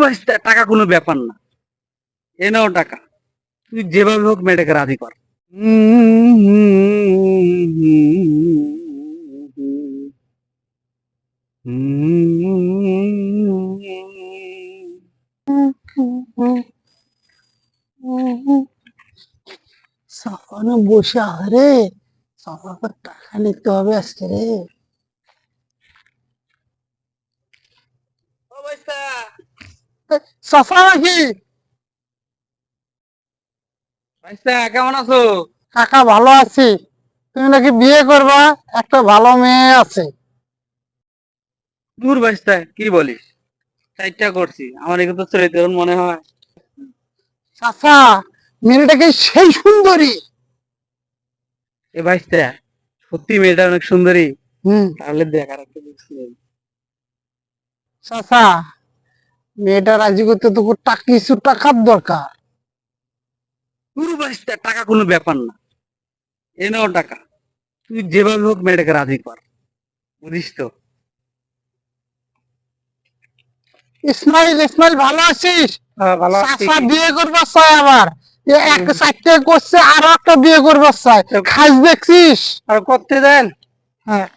ভাইস্তা টাকা কোনো ব্যাপার না, এ নাও টাকা, তুই যেভাবে হোক মেয়েটাকে রাজি কর। সাফানো বসে আছে রে, সাফার টাকা নিতে হবে আজকে রে। ও ভাইস্তা, সাফা নাকি? ভাইস্তা কেমন আছো? কাকা ভালো আছি। তুমি নাকি বিয়ে করবা? একটা ভালো মেয়ে আছে। দূর ভাইস্তা, কি বলিস? চারটা করছি, আমার এগুলো তো চরিত্র মনে হয়। চাচা, মেয়েটাকে সেই সুন্দরী। এ ভাইস্তা, সত্যি মেয়েটা অনেক সুন্দরী? হুম। তাহলে দেখার একটা বুঝতে। চাচা, মেয়েটা রাজি করতে তো কিছু টাকার দরকার। পুরো ভাইস্তা টাকা কোনো ব্যাপার না, এ নাও টাকা, তুই যেভাবে হোক মেয়েটাকে রাজি কর, বুঝিস তো? ইসমাইল, ইসমাইল ভালো আছিস? ভালো আছি। চাচা বিয়ে করবার চাই আবার। এক চারটে করছে, আরো একটা বিয়ে করবার চাই। খাস দেখছিস? আর করতে দেন। হ্যাঁ,